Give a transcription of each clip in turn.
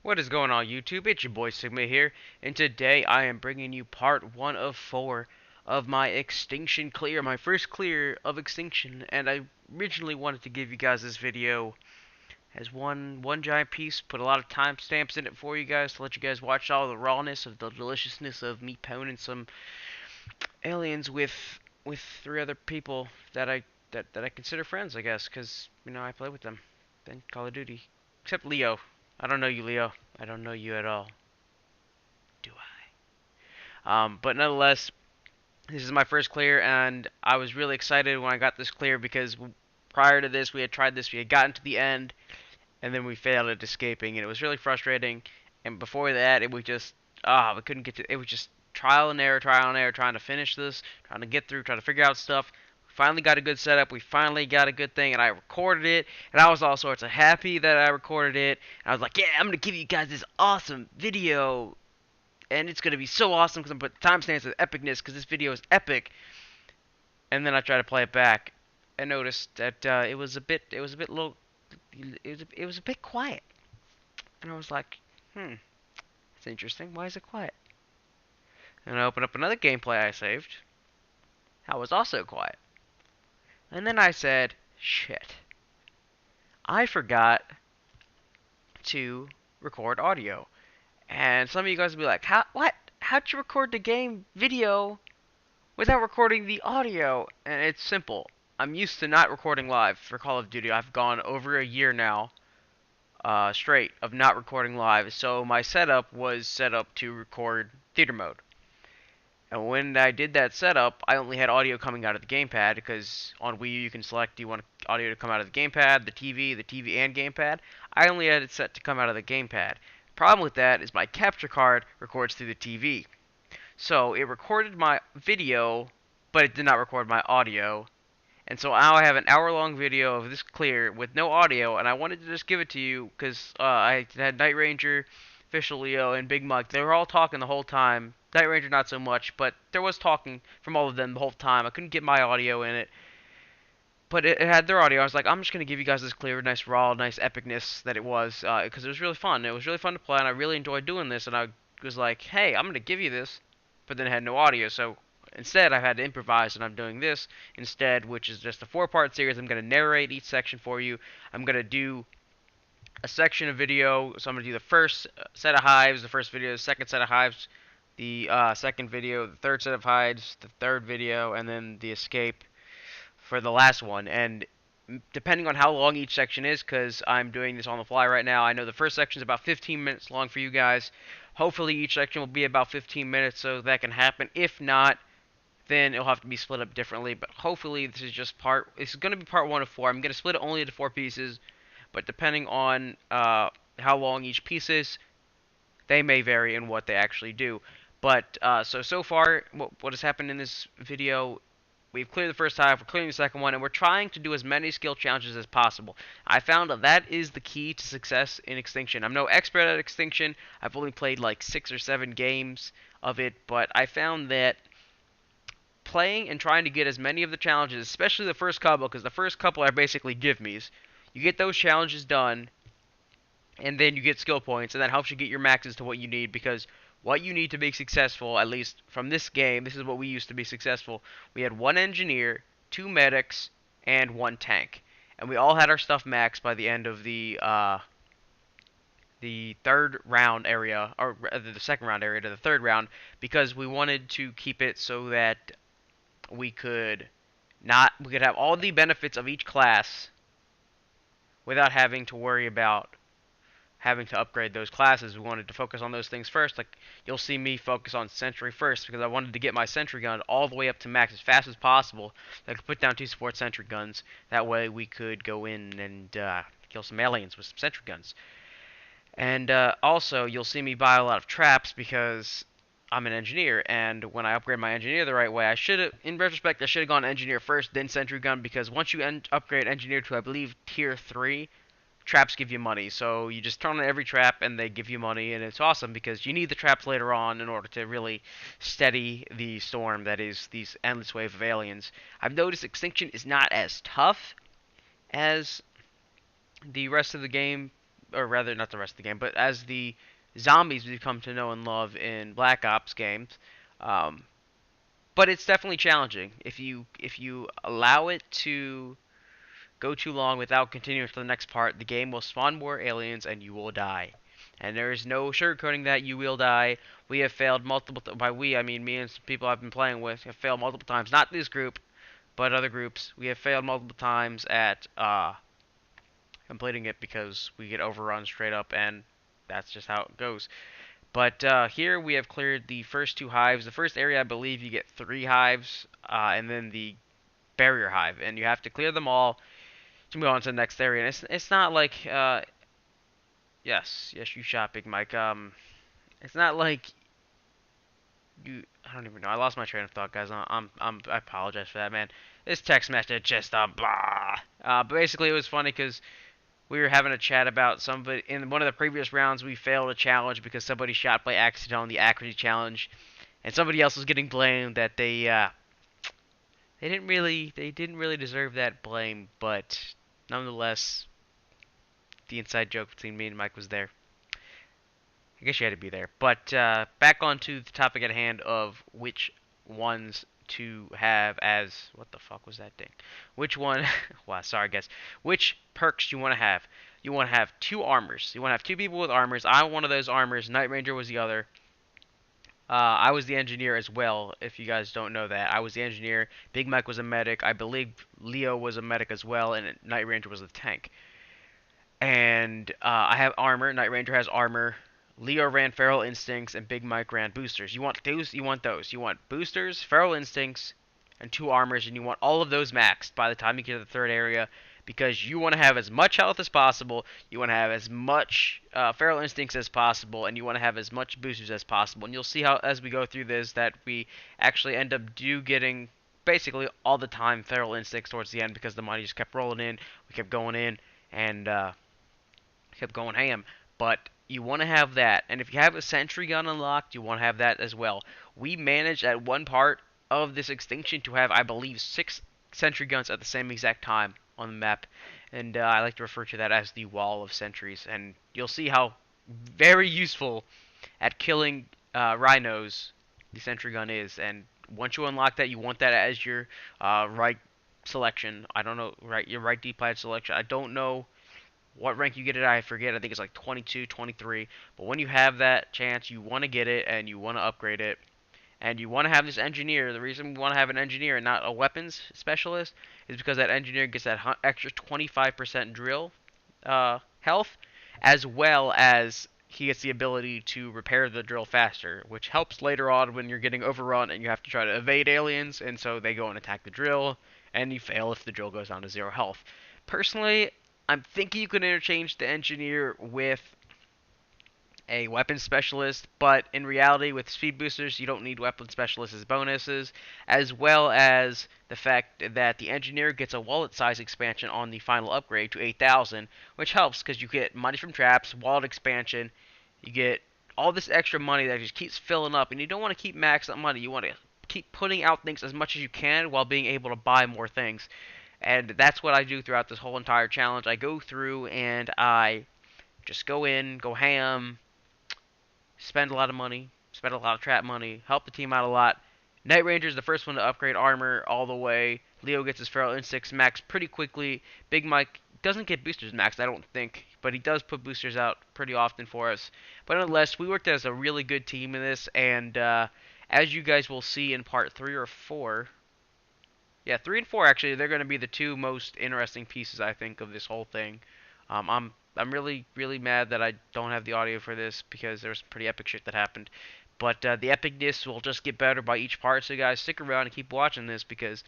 What is going on, YouTube? It's your boy Sigma here, and today I am bringing you part 1 of 4 of my Extinction clear, my first clear of Extinction, and I originally wanted to give you guys this video as one giant piece, put a lot of timestamps in it for you guys to let you guys watch all the rawness of the deliciousness of me pounding some aliens with 3 other people that I consider friends, I guess, because I play with them in Call of Duty, except Leo. I don't know you, Leo. I don't know you at all. Do I? But nonetheless, this is my first clear, and I was really excited when I got this clear because prior to this, we had tried this, we had gotten to the end, and then we failed at escaping, and it was really frustrating. And before that, it was just, we couldn't get to, it was just trial and error, trying to finish this, trying to get through, trying to figure out stuff. Finally got a good setup, we finally got a good thing, and I recorded it, and I was all sorts of happy that I recorded it. And I was like, yeah, I'm going to give you guys this awesome video, and it's going to be so awesome because I'm putting timestamps of epicness because this video is epic. And then I tried to play it back and noticed that it was a bit low, it was a bit quiet. And I was like, that's interesting. Why is it quiet? And I opened up another gameplay I saved. That was also quiet. And then I said, shit. I forgot to record audio. And some of you guys will be like, what? How'd you record the game video without recording the audio? And it's simple. I'm used to not recording live for Call of Duty. I've gone over a year now straight of not recording live. So my setup was set up to record theater mode. And when I did that setup, I only had audio coming out of the gamepad because on Wii U you can select, do you want audio to come out of the gamepad, the TV and gamepad. I only had it set to come out of the gamepad. Problem with that is my capture card records through the TV. So it recorded my video, but it did not record my audio. And so now I have an hour-long video of this clear with no audio, and I wanted to just give it to you because I had Night Ranger, Official Leo, and Big Mug. They were all talking the whole time. Night Ranger not so much, but there was talking from all of them the whole time. I couldn't get my audio in it, but it had their audio. I was like, I'm just going to give you guys this clear, nice raw, nice epicness that it was, because it was really fun. It was really fun to play, and I really enjoyed doing this, and I was like, hey, I'm going to give you this, but then it had no audio, so instead I had to improvise, and I'm doing this instead, which is just a 4-part series. I'm going to narrate each section for you. I'm going to do a section of video, so I'm going to do the first set of hives, the first video, the second set of hives, the second video, the third set of hides, the third video, and then the escape for the last one. And depending on how long each section is, because I'm doing this on the fly right now, I know the first section is about 15 minutes long for you guys. Hopefully each section will be about 15 minutes so that can happen. If not, then it'll have to be split up differently. But hopefully this is going to be part 1 of 4. I'm going to split it only into 4 pieces, but depending on how long each piece is, they may vary in what they actually do. But so far, what has happened in this video, we've cleared the first hive, we're clearing the second one, and we're trying to do as many skill challenges as possible. I found that is the key to success in Extinction. I'm no expert at Extinction. I've only played like 6 or 7 games of it, but I found that playing and trying to get as many of the challenges, especially the first couple, because the first couple are basically give-me's. You get those challenges done, and then you get skill points, and that helps you get your maxes to what you need, because what you need to be successful, at least from this game, this is what we used to be successful. We had 1 engineer, 2 medics, and 1 tank. And we all had our stuff maxed by the end of the third round area, or the second round area to the third round, because we wanted to keep it so that we could have all the benefits of each class without having to worry about having to upgrade those classes. We wanted to focus on those things first. Like, you'll see me focus on Sentry first because I wanted to get my Sentry gun all the way up to max as fast as possible. I could put down 2 support Sentry guns. That way we could go in and kill some aliens with some Sentry guns. And also, you'll see me buy a lot of traps because I'm an engineer, and when I upgrade my engineer the right way, in retrospect, I should have gone engineer first, then Sentry gun, because once you upgrade engineer to, I believe, tier 3, traps give you money. So you just turn on every trap and they give you money, and it's awesome because you need the traps later on in order to really steady the storm that is these endless wave of aliens. I've noticed Extinction is not as tough as the rest of the game or rather not the rest of the game, but as the zombies we've come to know and love in Black Ops games. Um, but it's definitely challenging if you allow it to go too long without continuing to the next part. The game will spawn more aliens and you will die. And there is no sugarcoating that you will die. We have failed multiple by we I mean me and some people I've been playing with have failed multiple times. Not this group, but other groups. We have failed multiple times at completing it because we get overrun straight up, and that's just how it goes. But here we have cleared the first two hives. The first area, I believe, you get 3 hives, and then the barrier hive, and you have to clear them all to move on to the next area. And it's not like yes, you shot, Big Mike. It's not like you. I don't even know. I lost my train of thought, guys. I apologize for that, man. This text message just blah. But basically, it was funny because we were having a chat about somebody in one of the previous rounds. We failed a challenge because somebody shot by accident on the accuracy challenge, and somebody else was getting blamed that they didn't really deserve that blame, but nonetheless, the inside joke between me and Mike was there. I guess you had to be there. But back onto the topic at hand of which ones to have as what the fuck was that thing? Which one? Wow, sorry guys. Which perks you want to have? You want to have 2 armors. You want to have 2 people with armors. I'm one of those armors. Night Ranger was the other. I was the engineer as well, if you guys don't know that. I was the engineer. Big Mike was a medic. I believe Leo was a medic as well, and Night Ranger was the tank. And I have armor. Night Ranger has armor. Leo ran Feral Instincts, and Big Mike ran Boosters. You want those? You want those. You want Boosters, Feral Instincts, and 2 armors, and you want all of those maxed by the time you get to the 3rd area, because you want to have as much health as possible, you want to have as much Feral Instincts as possible, and you want to have as much Boosters as possible. And you'll see how, as we go through this, that we actually end up getting basically all the time Feral Instincts towards the end, because the money just kept rolling in, we kept going in, and kept going ham. But you want to have that, and if you have a sentry gun unlocked, you want to have that as well. We managed at one part of this extinction to have, I believe, 6 sentry guns at the same exact time on the map, and I like to refer to that as the wall of sentries. And you'll see how very useful at killing rhinos the sentry gun is. And once you unlock that, you want that as your right selection. I don't know, your right D-pad selection. I don't know what rank you get it, I forget. I think it's like 22, 23. But when you have that chance, you want to get it, and you want to upgrade it. And you want to have this engineer. The reason we want to have an engineer and not a weapons specialist is because that engineer gets that extra 25% drill health, as well as he gets the ability to repair the drill faster, which helps later on when you're getting overrun and you have to try to evade aliens, and so they go and attack the drill, and you fail if the drill goes down to 0 health. Personally, I'm thinking you can interchange the engineer with a weapon specialist, but in reality, with speed boosters, you don't need weapon specialists as bonuses, as well as the fact that the engineer gets a wallet size expansion on the final upgrade to 8,000, which helps because you get money from traps, wallet expansion, you get all this extra money that just keeps filling up, and you don't want to keep maxing out money. You want to keep putting out things as much as you can while being able to buy more things. And that's what I do throughout this whole entire challenge. I go through and I just go in, go ham, spend a lot of money, spend a lot of trap money, help the team out a lot. Night Ranger is the first one to upgrade armor all the way. Leo gets his Feral Instincts max pretty quickly. Big Mike doesn't get boosters maxed, I don't think, but he does put boosters out pretty often for us. But nonetheless, we worked as a really good team in this, and as you guys will see in part 3 or 4, yeah, 3 and 4 actually, they're going to be the 2 most interesting pieces, I think, of this whole thing. I'm really mad that I don't have the audio for this because there's some pretty epic shit that happened. But the epicness will just get better by each part, so guys, stick around and keep watching this because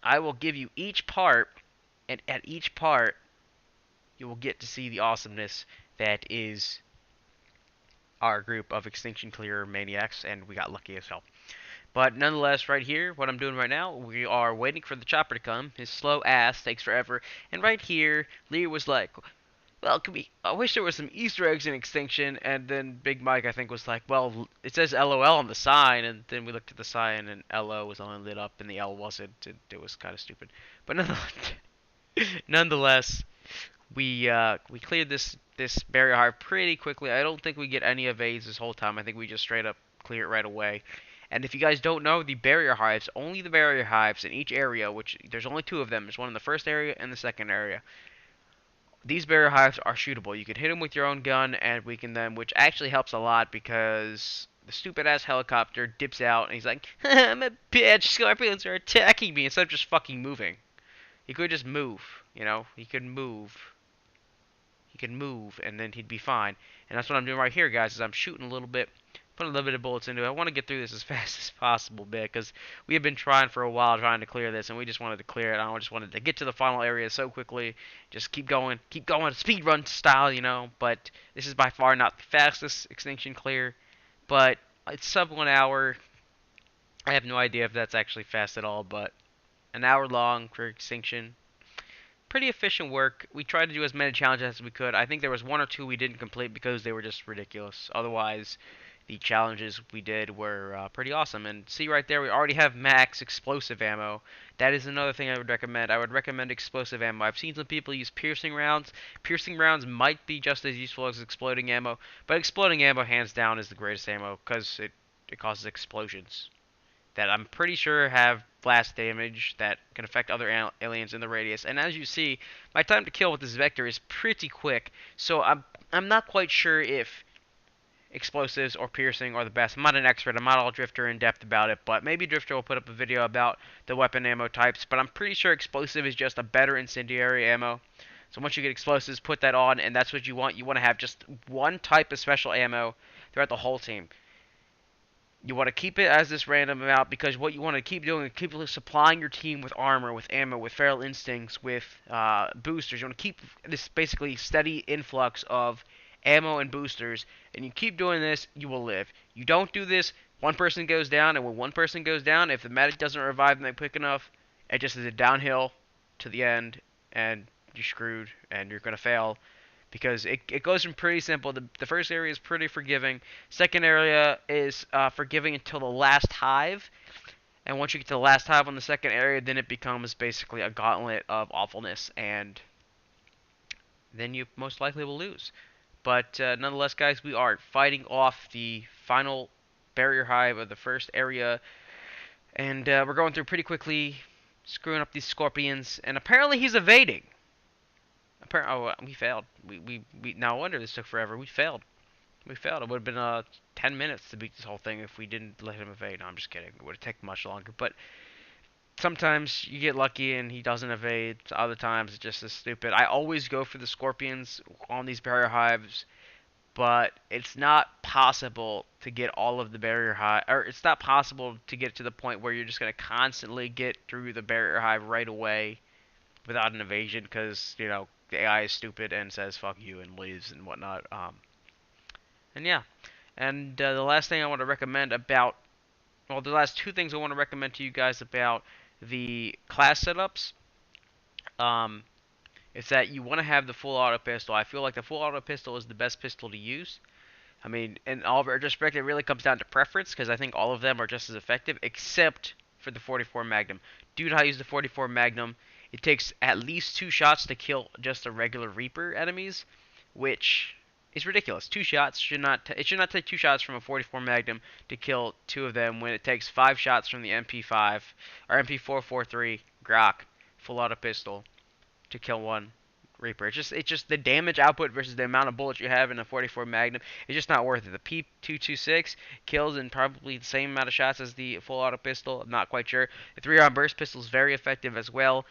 I will give you each part, and at each part, you will get to see the awesomeness that is our group of Extinction Clear maniacs, and we got lucky as hell. But nonetheless, right here, what I'm doing right now, we are waiting for the chopper to come. His slow ass takes forever. And right here, Lear was like, well, I wish there was some Easter eggs in Extinction. And then Big Mike, I think, was like, well, it says LOL on the sign. And then we looked at the sign, and LO was only lit up, and the L wasn't. It was kind of stupid. But nonetheless, we cleared this barrier hive pretty quickly. I don't think we get any evades this whole time. I think we just straight up clear it right away. And if you guys don't know, the barrier hives, only the barrier hives in each area, which there's only two of them. There's one in the first area and the second area. These barrier hives are shootable. You can hit them with your own gun and weaken them, which actually helps a lot because the stupid ass helicopter dips out and he's like, I'm a bitch, scorpions are attacking me, instead of just fucking moving. He could just move, you know? He could move. He could move and then he'd be fine. And that's what I'm doing right here, guys, is I'm shooting a little bit, putting a little bit of bullets into it. I want to get through this as fast as possible, because we have been trying for a while trying to clear this, and we just wanted to clear it. I just wanted to get to the final area so quickly. Just keep going, speed run style, you know. But this is by far not the fastest extinction clear, but it's sub 1 hour. I have no idea if that's actually fast at all, but an hour long for extinction. Pretty efficient work. We tried to do as many challenges as we could. I think there was one or two we didn't complete because they were just ridiculous. Otherwise, the challenges we did were pretty awesome. And see right there, we already have max explosive ammo. That is another thing I would recommend. I would recommend explosive ammo. I've seen some people use piercing rounds. Piercing rounds might be just as useful as exploding ammo, but exploding ammo hands down is the greatest ammo because it causes explosions that I'm pretty sure have blast damage that can affect other aliens in the radius. And as you see, my time to kill with this vector is pretty quick, so I'm not quite sure if explosives or piercing are the best. I'm not an expert. I'm not all Drifter in depth about it, but maybe Drifter will put up a video about the weapon ammo types. But I'm pretty sure explosive is just a better incendiary ammo. So once you get explosives, put that on, and that's what you want. You want to have just one type of special ammo throughout the whole team. You want to keep it as this random amount because what you want to keep doing is keep supplying your team with armor, with ammo, with feral instincts, with boosters. You want to keep this basically steady influx of ammo and boosters, and you keep doing this, you will live. You don't do this, one person goes down, and when one person goes down, if the medic doesn't revive them quick enough, it just is a downhill to the end, and you're screwed, and you're going to fail. Because it goes from pretty simple. The first area is pretty forgiving. Second area is forgiving until the last hive. And once you get to the last hive on the second area, then it becomes basically a gauntlet of awfulness. And then you most likely will lose. But nonetheless, guys, we are fighting off the final barrier hive of the first area. And we're going through pretty quickly, screwing up these scorpions. And apparently he's evading. Oh, we failed. We no wonder this took forever. We failed. We failed. It would have been 10 minutes to beat this whole thing if we didn't let him evade. No, I'm just kidding. It would have taken much longer. But sometimes you get lucky and he doesn't evade. Other times it's just as stupid. I always go for the scorpions on these barrier hives, but it's not possible to get all of the barrier hive, or it's not possible to get to the point where you're just going to constantly get through the barrier hive right away without an evasion, because, you know, the AI is stupid and says fuck you and leaves and whatnot. And yeah. And the last thing I want to recommend about, well, the last two things I want to recommend to you guys about the class setups, is that you want to have the full auto pistol. I feel like the full auto pistol is the best pistol to use. I mean, in all retrospect, it really comes down to preference, because I think all of them are just as effective, except for the 44 Magnum. Dude, I use the 44 Magnum. It takes at least 2 shots to kill just a regular Reaper enemies, which is ridiculous. 2 shots should not. It should not take 2 shots from a 44 Magnum to kill 2 of them, when it takes 5 shots from the MP5 or MP443 Grok full auto pistol to kill 1 Reaper. It's just the damage output versus the amount of bullets you have in a 44 Magnum. It's just not worth it. The P226 kills in probably the same amount of shots as the full auto pistol. I'm not quite sure. The 3-round burst pistol is very effective as well.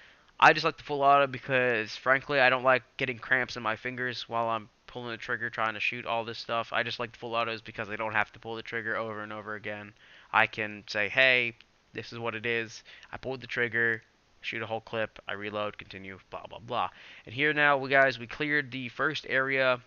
I just like the full auto because, frankly, I don't like getting cramps in my fingers while I'm pulling the trigger trying to shoot all this stuff. I just like the full autos because I don't have to pull the trigger over and over again. I can say, hey, this is what it is. I pulled the trigger, shoot a whole clip, I reload, continue, blah, blah, blah. And here now, we cleared the first area